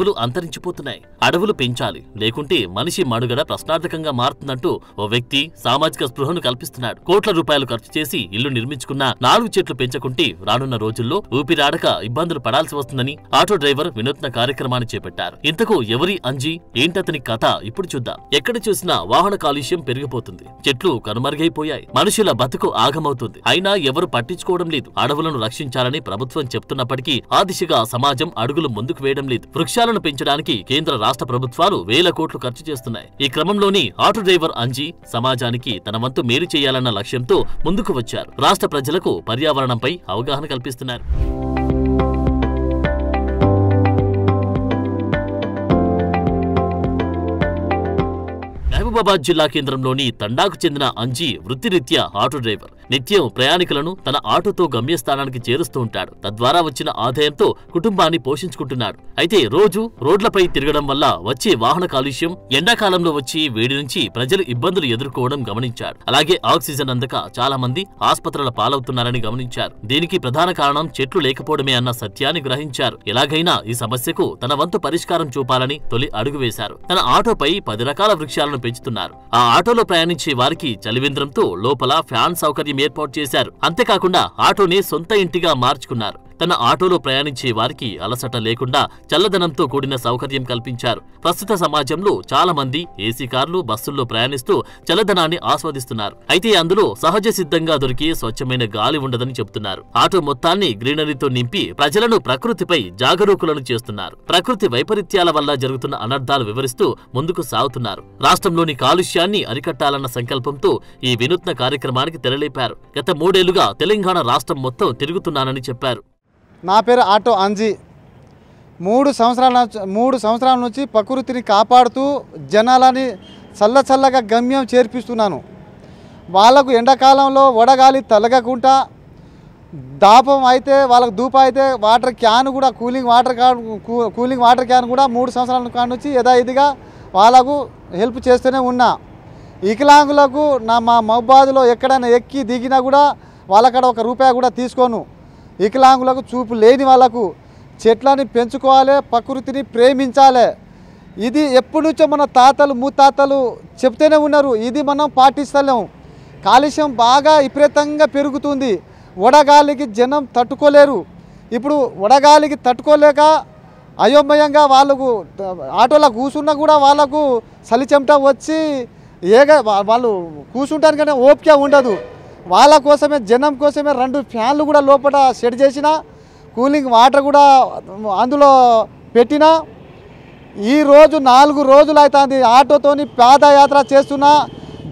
అడవులు అంతరించిపోతున్నాయి. అడవులు పెంచాలి, లేకుంటే మనిషి మనుగడ ప్రశ్నార్థకంగా మారుతుందంటూ ఓ వ్యక్తి సామాజిక స్పృహను కల్పిస్తున్నాడు. కోట్ల రూపాయలు ఖర్చు చేసి ఇల్లు నిర్మించుకున్న 4 చెట్లు పెంచకుంటే రానున్న రోజుల్లో ఊపిరాడక ఇబ్బందులు పడాల్సి వస్తుందని ఆటో డ్రైవర్ వినూత్న కార్యక్రమాన్ని చేపట్టారు. ఇంతకు ఎవరి అంజి, ఏంటతని కథ ఇప్పుడు చూద్దాం. ఎక్కడ చూసినా వాహన కాలుష్యం పెరిగిపోతుంది. చెట్లు కనుమరుగైపోయాయి. మనుషుల బతుకు ఆగమవుతుంది. అయినా ఎవరు పట్టించుకోవడం లేదు. అడవులను రక్షించాలని ప్రభుత్వం చెప్తున్నప్పటికీ ఆ దిశగా సమాజం అడుగులు ముందుకు వేయడం లేదు. వృక్షాలను పెంచడానికి కేంద్ర రాష్ట్ర ప్రభుత్వాలు వేల కోట్లు ఖర్చు చేస్తున్నాయి. ఈ క్రమంలోని ఆటో డ్రైవర్ అంజి సమాజానికి తన వంతు మేలు చేయాలన్న లక్ష్యంతో ముందుకు వచ్చారు. రాష్ట్ర ప్రజలకు పర్యావరణంపై అవగాహన కల్పిస్తున్నారు. మహబూబాబాద్ జిల్లా కేంద్రంలోని తండాకు చెందిన అంజీ వృత్తిరీత్యా ఆటో డ్రైవర్. నిత్యం ప్రయాణికులను తన ఆటోతో గమ్యస్థానానికి చేరుస్తూ ఉంటాడు. తద్వారా వచ్చిన ఆదాయంతో కుటుంబాన్ని పోషించుకుంటున్నాడు. అయితే రోజు రోడ్లపై తిరగడం వల్ల వచ్చే వాహన కాలుష్యం, ఎండాకాలంలో వచ్చి వేడి నుంచి ప్రజలు ఇబ్బందులు ఎదుర్కోవడం గమనించాడు. అలాగే ఆక్సిజన్ అందక చాలా మంది ఆస్పత్రుల పాలవుతున్నారని గమనించారు. దీనికి ప్రధాన కారణం చెట్లు లేకపోవడమే అన్న సత్యాన్ని గ్రహించారు. ఎలాగైనా ఈ సమస్యకు తన వంతు పరిష్కారం చూపాలని తొలి అడుగు వేశారు. తన ఆటోపై 10 రకాల వృక్షాలను పెంచుతున్నారు. ఆ ఆటోలో ప్రయాణించే వారికి చలివేంద్రంతో లోపల ఫ్యాన్ సౌకర్యం ఏర్పాటు చేశారు. అంతేకాకుండా ఆటోని సొంత ఇంటిగా మార్చుకున్నారు. తన ఆటోలో ప్రయాణించే వారికి అలసట లేకుండా చల్లదనంతో కూడిన సౌకర్యం కల్పించారు. ప్రస్తుత సమాజంలో చాలా మంది ఏసీ కార్లు, బస్సుల్లో ప్రయాణిస్తూ చల్లదనాన్ని ఆస్వాదిస్తున్నారు. అయితే అందులో సహజ సిద్ధంగా దొరికే స్వచ్ఛమైన గాలి ఉండదని చెబుతున్నారు. ఆటో మొత్తాన్ని గ్రీనరీతో నింపి ప్రజలను ప్రకృతిపై జాగరూకులను చేస్తున్నారు. ప్రకృతి వైపరీత్యాల వల్ల జరుగుతున్న అనర్థాలు వివరిస్తూ ముందుకు సాగుతున్నారు. రాష్ట్రంలోని కాలుష్యాన్ని అరికట్టాలన్న సంకల్పంతో ఈ వినూత్న కార్యక్రమానికి తెరలేపారు. గత 3 ఏళ్లుగా తెలంగాణ రాష్ట్రం మొత్తం తిరుగుతున్నానని చెప్పారు. నా పేరు ఆటో అంజీ. 3 సంవత్సరాల నుంచి ప్రకృతిని కాపాడుతూ జనాలని చల్లగా గమ్యం చేర్పిస్తున్నాను. వాళ్ళకు ఎండాకాలంలో వడగాలి తలగకుండా దాపం అయితే వాళ్ళకు ధూప అయితే వాటర్ క్యాన్ కూడా కూలింగ్ వాటర్ క్యాన్ కూడా 3 సంవత్సరాల కాడ నుంచి యథావిధిగా వాళ్ళకు హెల్ప్ చేస్తూనే ఉన్నా. వికలాంగులకు మా మహబూబాద్లో ఎక్కడైనా ఎక్కి దిగినా కూడా వాళ్ళక్కడ 1 రూపాయి కూడా తీసుకోను. వికలాంగులకు, చూపు లేని వాళ్ళకు చెట్లని పెంచుకోవాలి, ప్రకృతిని ప్రేమించాలి. ఇది ఎప్పటి నుంచో మన తాతలు ముత్తాతలు చెప్తూనే ఉన్నారు. ఇది మనం పాటిస్తలేము. కాలుష్యం బాగా విపరీతంగా పెరుగుతుంది. వడగాలికి జనం తట్టుకోలేరు. ఇప్పుడు వడగాలికి తట్టుకోలేక అయోమయంగా వాళ్ళకు ఆటోలో కూర్చున్నా కూడా వాళ్ళకు చలి చెమట వచ్చి వాళ్ళు కూర్చుంటానికనే ఓపిక ఉండదు. వాళ్ళ కోసమే, జనం కోసమే 2 ఫ్యాన్లు కూడా లోపల సెట్ చేసిన, కూలింగ్ వాటర్ కూడా అందులో పెట్టిన. ఈరోజు 4 రోజులు అవుతుంది ఆటోతోని పాదయాత్ర చేస్తున్నా.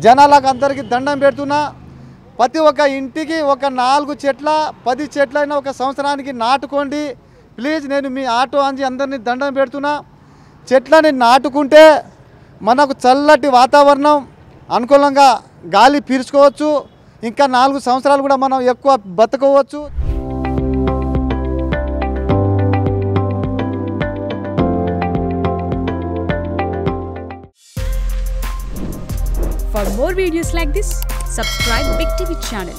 జనాలకు అందరికీ దండం పెడుతున్నా. ప్రతి ఒక్క ఇంటికి 4 చెట్ల 10 చెట్లైనా 1 సంవత్సరానికి నాటుకోండి ప్లీజ్. నేను మీ ఆటో అంజి అందరినీ దండం పెడుతున్నా. చెట్లని నాటుకుంటే మనకు చల్లటి వాతావరణం, అనుకూలంగా గాలి పీల్చుకోవచ్చు. ఇంకా 4 సంవత్సరాలు కూడా మనం ఎక్కువ బతకవచ్చు. For more videos like this, subscribe Big TV channel.